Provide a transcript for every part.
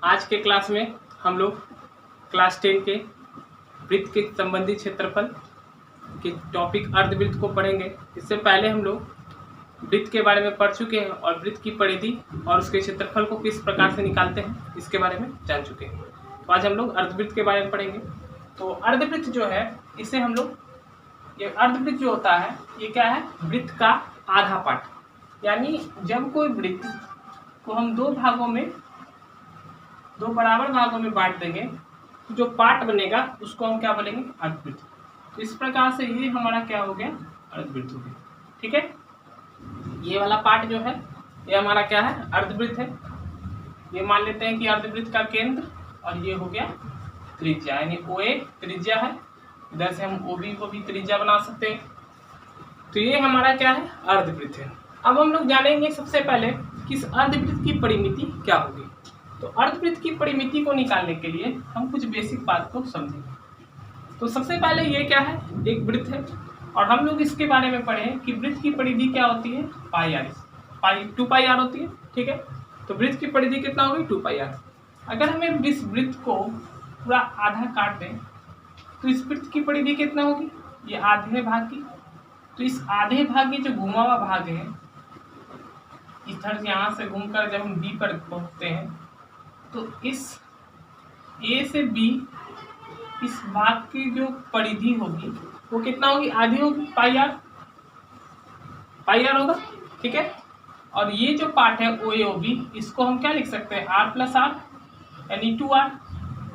आज के क्लास में हम लोग क्लास 10 के वृत्त के संबंधी क्षेत्रफल के टॉपिक अर्धवृत्त को पढ़ेंगे। इससे पहले हम लोग वृत्त के बारे में पढ़ चुके हैं और वृत्त की परिधि और उसके क्षेत्रफल को किस प्रकार से निकालते हैं इसके बारे में जान चुके हैं। तो आज हम लोग अर्धवृत्त के बारे में पढ़ेंगे। तो अर्धवृत्त जो है इसे हम लोग, ये अर्धवृत्त जो होता है ये क्या है, वृत्त का आधा पार्ट। यानी जब कोई वृत्त को हम दो बराबर भागों में बांट देंगे तो जो पार्ट बनेगा उसको हम क्या बोलेंगे, अर्धवृत्त। तो इस प्रकार से ये हमारा क्या हो गया, अर्धवृत्त हो गया। ठीक है, ये वाला पार्ट जो है ये हमारा क्या है, अर्धवृत्त है। ये मान लेते हैं कि अर्धवृत्त का केंद्र और ये हो गया त्रिज्या, यानी OA त्रिज्या है। इधर से हम OB को भी त्रिज्या बना सकते हैं। तो ये हमारा क्या है, अर्धवृत्त है। अब हम लोग जानेंगे सबसे पहले कि इस अर्धवृत्त की परिमिति क्या होगी। तो अर्धवृत्त की परिमिति को निकालने के लिए हम कुछ बेसिक बात को समझेंगे। तो सबसे पहले ये क्या है, एक वृत्त है और हम लोग इसके बारे में पढ़े कि वृत्त की परिधि क्या होती है, पाई 2πr होती है। ठीक है, तो वृत्त की परिधि कितना होगी, 2πr। अगर हमें इस वृत्त को पूरा आधा काट दें तो इस वृत्त की परिधि कितना होगी, ये आधे भाग की। तो इस आधे भाग की जो घुमा हुआ भाग है, इधर यहाँ से घूमकर जब हम B पर पहुँचते हैं तो इस A से B इस भाग की जो परिधि होगी वो कितना होगी, आधी होगी, πr होगा। ठीक है, और ये जो पार्ट है OAOB इसको हम क्या लिख सकते हैं, r+r यानी 2r।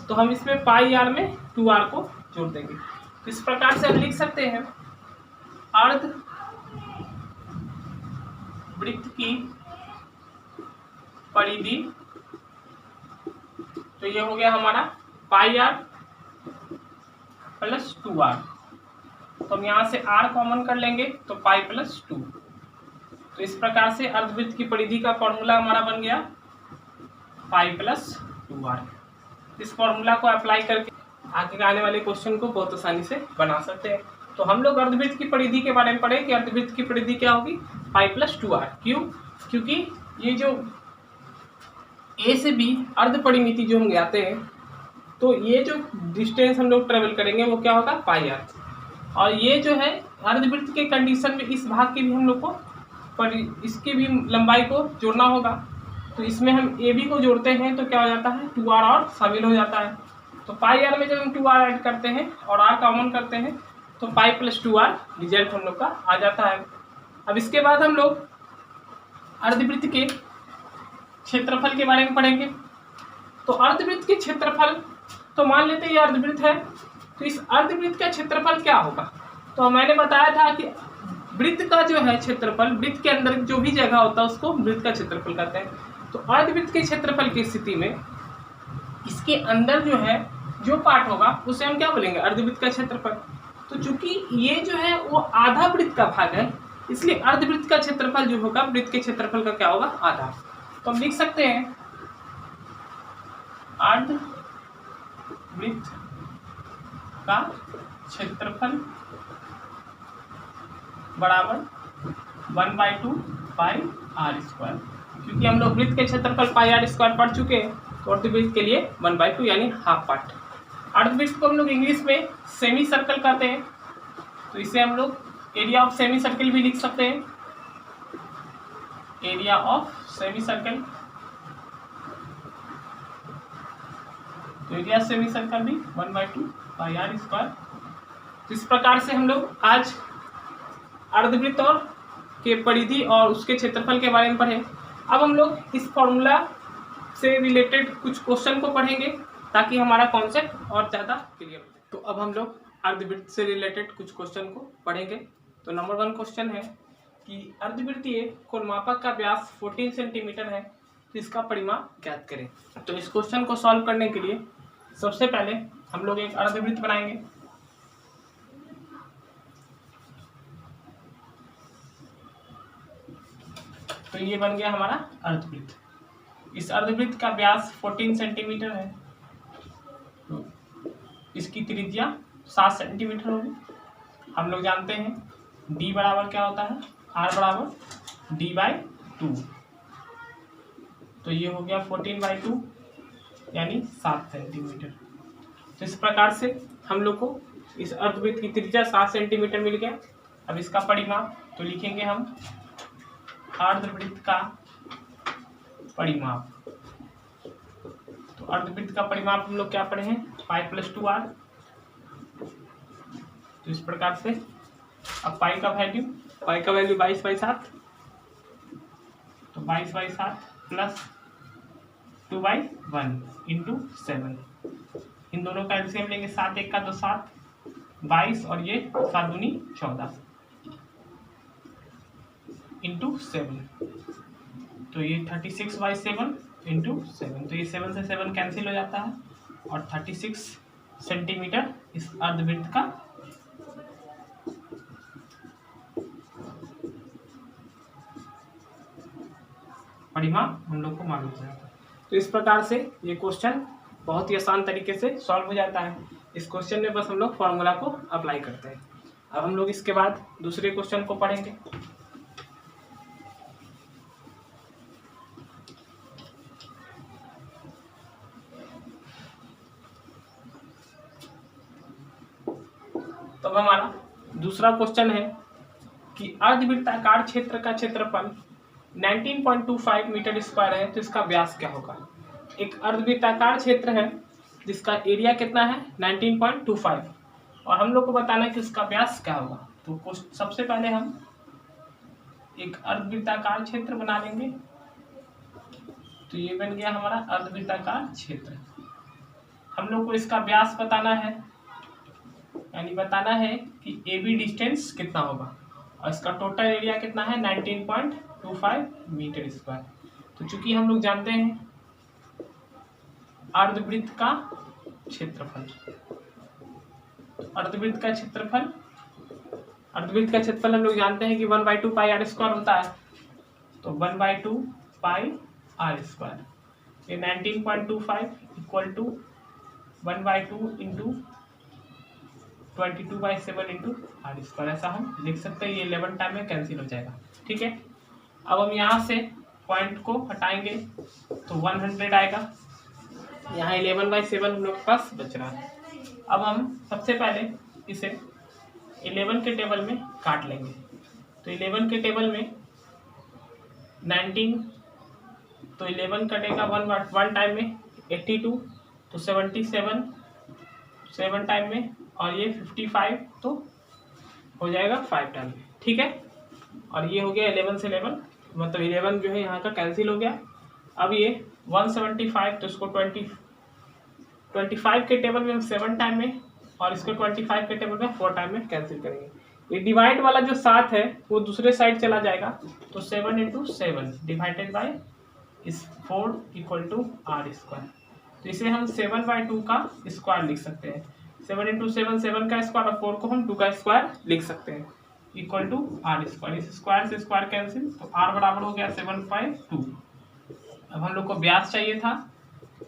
तो हम इसमें πr में 2r को जोड़ देंगे। तो इस प्रकार से हम लिख सकते हैं अर्धवृत्त की परिधि, तो ये हो गया हमारा πr + 2r। तो हम यहाँ से r कॉमन कर लेंगे तो पाई + 2। तो इस प्रकार से अर्धवृत्त की परिधि का फॉर्मूला हमारा बन गया पाई + 2r। इस फॉर्मूला को अप्लाई करके आगे आने वाले क्वेश्चन को बहुत आसानी से बना सकते हैं। तो हम लोग अर्धवृत्त की परिधि के बारे में पढ़े कि अर्धवृत्त की परिधि क्या होगी, पाई + 2r। क्यों, क्योंकि ये जो A से B अर्ध परिमिति जो हम जाते हैं तो ये जो डिस्टेंस हम लोग ट्रेवल करेंगे वो क्या होगा, πr। और ये जो है अर्धवृत्त के कंडीशन में इस भाग की भी हम लोग को इसकी भी लंबाई को जोड़ना होगा। तो इसमें हम AB को जोड़ते हैं तो क्या हो जाता है, 2r और शामिल हो जाता है। तो πr में जब हम 2r ऐड करते हैं और r कॉमन करते हैं तो पाई + 2r रिजल्ट हम लोग का आ जाता है। अब इसके बाद हम लोग अर्धवृत्त के क्षेत्रफल के बारे में पढ़ेंगे। तो अर्धवृत्त के क्षेत्रफल, तो मान लेते हैं ये अर्धवृत्त है, तो इस अर्धवृत्त का क्षेत्रफल क्या होगा। तो मैंने बताया था कि वृत्त का जो है क्षेत्रफल, वृत्त के अंदर जो भी जगह होता है उसको वृत्त का क्षेत्रफल कहते हैं। तो अर्धवृत्त के क्षेत्रफल की स्थिति में इसके अंदर जो है जो पार्ट होगा उसे हम क्या बोलेंगे, अर्धवृत्त का क्षेत्रफल। तो चूंकि ये जो है वो आधा वृत्त का भाग है इसलिए अर्धवृत्त का क्षेत्रफल जो होगा वृत्त के क्षेत्रफल का क्या होगा, आधा। तो हम लिख सकते हैं अर्धवृत्त का क्षेत्रफल बराबर 1/2 πr²। क्योंकि हम लोग वृत्त के क्षेत्रफल πr² पढ़ चुके हैं तो अर्धवृत्त के लिए 1/2 यानी हाफ पार्ट। अर्धवृत्त को हम लोग इंग्लिश में सेमी सर्कल कहते हैं, तो इसे हम लोग एरिया ऑफ सेमी सर्कल भी लिख सकते हैं। एरिया ऑफ सेमी सर्कल, तो एरिया सेमी सर्कल भी 1/2 πr²। इस प्रकार से हम लोग आज अर्धवृत्त और के परिधि और उसके क्षेत्रफल के बारे में पढ़े। अब हम लोग इस फॉर्मूला से रिलेटेड कुछ क्वेश्चन को पढ़ेंगे ताकि हमारा कॉन्सेप्ट और ज़्यादा क्लियर हो। तो अब हम लोग अर्धवृत्त से रिलेटेड कुछ क्वेश्चन को पढ़ेंगे। तो नंबर 1 क्वेश्चन है कि अर्धवृत्तीय कोणमापक का व्यास 14 सेंटीमीटर है, तो इसका परिमाप ज्ञात करें। तो इस क्वेश्चन को सॉल्व करने के लिए सबसे पहले हम लोग एक अर्धवृत्त बनाएंगे। तो ये बन गया हमारा अर्धवृत्त। इस अर्धवृत्त का व्यास 14 सेंटीमीटर है, तो इसकी त्रिज्या 7 सेंटीमीटर होगी। हम लोग जानते हैं D बराबर क्या होता है, R बराबर D/2। तो ये हो गया 14/2 यानी 7 सेंटीमीटर। तो इस प्रकार से हम लोग को इस अर्धवृत्त की त्रिज्या 7 सेंटीमीटर मिल गया। अब इसका परिमाप तो लिखेंगे हम अर्धवृत्त का परिमाप। तो अर्धवृत्त का परिमाप हम लोग क्या पढ़े हैं, पाई प्लस 2r। तो इस प्रकार से अब पाई का वैल्यू 22/7, तो 22/7 प्लस 2/1 इंटू 7। इन दोनों का एलसीएम लेंगे, 7 1 का 2 7, 22 और ये 7 दूनी 14 इंटू 7। तो ये 36/7 इंटू 7। तो ये 7 से 7 कैंसिल हो जाता है और 36 सेंटीमीटर इस अर्धवृत्त का परिमाप हम लोग को मालूम हो जाता है। तो इस प्रकार से ये क्वेश्चन बहुत ही आसान तरीके से सॉल्व हो जाता है। इस क्वेश्चन में बस हम लोग फॉर्मूला को अप्लाई करते हैं। अब हम लोग इसके बाद दूसरे क्वेश्चन को पढ़ेंगे। तो अब हमारा दूसरा क्वेश्चन है कि अर्धवृत्ताकार क्षेत्र का क्षेत्रफल 19.25 मीटर स्क्वायर है, तो इसका व्यास क्या होगा। एक अर्धवृत्ताकार क्षेत्र है जिसका एरिया कितना है 19.25 और हम लोग को बताना है कि उसका व्यास क्या होगा। तो सबसे पहले हम एक अर्धवृत्ताकार क्षेत्र बना लेंगे। तो ये बन गया हमारा अर्धवृत्ताकार क्षेत्र। हम लोग को इसका व्यास बताना है, यानी बताना है कि AB डिस्टेंस कितना होगा और इसका टोटल एरिया कितना है 19.25 मीटर स्क्वायर। तो चूंकि हम लोग जानते हैं अर्धवृत्त का क्षेत्रफल, अर्धवृत्त का क्षेत्रफल हम लोग जानते हैं कि 1/2 पाई r स्क्वायर होता है। तो 1/2 पाई r स्क्वायर, ये 19.25 equal to 1/2 into 22/7 into r square, ऐसा हम लिख सकते हैं। ये 11 टाइम में कैंसिल हो जाएगा। ठीक है, अब हम यहाँ से पॉइंट को हटाएंगे तो 100 आएगा। यहाँ 11/7 हम लोग के पास बच रहा है। अब हम सबसे पहले इसे 11 के टेबल में काट लेंगे। तो 11 के टेबल में 19, तो 11 कटेगा वन टाइम में 82, तो 77 7 टाइम में, और ये 55 तो हो जाएगा 5 टाइम में। ठीक है, और ये हो गया 11 से 11, मतलब 11 जो है यहाँ का कैंसिल हो गया। अब ये 175, तो इसको 25 के टेबल में हम 7 टाइम में और इसको 25 के टेबल में 4 टाइम में कैंसिल करेंगे। ये डिवाइड वाला जो 7 है वो दूसरे साइड चला जाएगा, तो 7 इंटू 7 डिवाइडेड बाई इस 4 इक्वल टू r स्क्वायर। तो इसे हम 7/2 का स्क्वायर लिख सकते हैं। 7 इंटू 7 7 का स्क्वायर और 4 को हम 2 का स्क्वायर लिख सकते हैं, इक्वल टू r स्क्वायर। इस स्क्वायर से स्क्वायर कैंसिल, तो r बराबर हो गया 7/2। अब हम लोग को व्यास चाहिए था,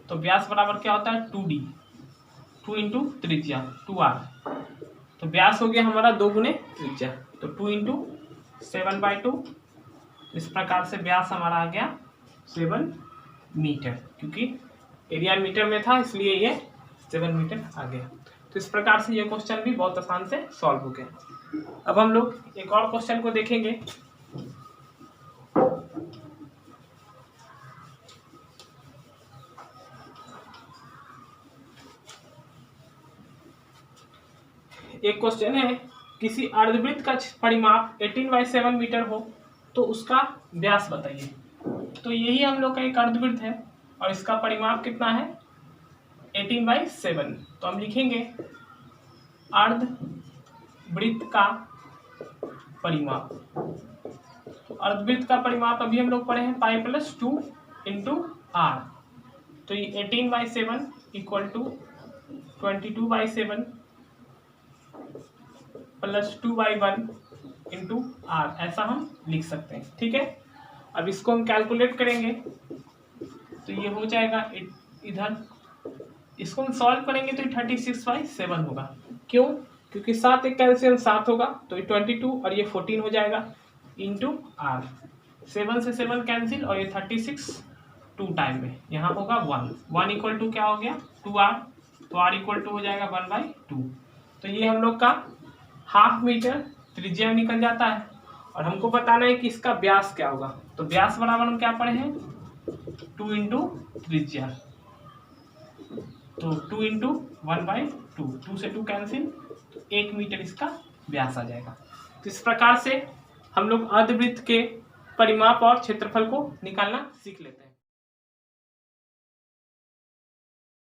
तो व्यास बराबर क्या होता है 2d, 2 इंटू त्रिज्या 2r। तो व्यास हो गया हमारा 2 गुने त्रिज्या, तो 2 इंटू 7/2। इस प्रकार से व्यास हमारा आ गया 7 मीटर, क्योंकि एरिया मीटर में था इसलिए ये 7 मीटर आ गया। तो इस प्रकार से ये क्वेश्चन भी बहुत आसान से सॉल्व हो गया। अब हम लोग एक और क्वेश्चन को देखेंगे। एक क्वेश्चन है, किसी अर्धवृत्त का परिमाप 18/7 मीटर हो तो उसका व्यास बताइए। तो यही हम लोग का एक अर्धवृत्त है और इसका परिमाप कितना है 18/7। तो हम लिखेंगे अर्धवृत्त का परिमाप। तो अर्धवृत्त का परिमाप अभी हम लोग पढ़े हैं पाई प्लस 2 इंटू r। तो ये 18/7 equal to 22/7 plus 2/1 into r, ऐसा हम लिख सकते हैं। ठीक है, अब इसको हम कैलकुलेट करेंगे तो ये हो जाएगा इधर, इसको हम सॉल्व करेंगे तो 36/7 होगा। क्यों? क्योंकि 7 एक कैल्सियम 7 होगा, तो ये 22 और ये 14 हो जाएगा इंटू r। 7 से 7 कैंसिल और ये 36, 2 टाइम में, यहाँ होगा 1 इक्वल टू क्या हो गया 2r, तो r इक्वल टू हो जाएगा 1/2। तो ये हम लोग का ½ मीटर त्रिज्या निकल जाता है। और हमको बताना है कि इसका व्यास क्या होगा, तो व्यास बराबर हम क्या पढ़े हैं 2 इंटू त्रिज्या, तो 2 इंटू 1/2, 2 से 2 कैंसिल, तो 1 मीटर इसका व्यास आ जाएगा। तो इस प्रकार से हम लोग अर्धवृत्त के परिमाप और क्षेत्रफल को निकालना सीख लेते हैं।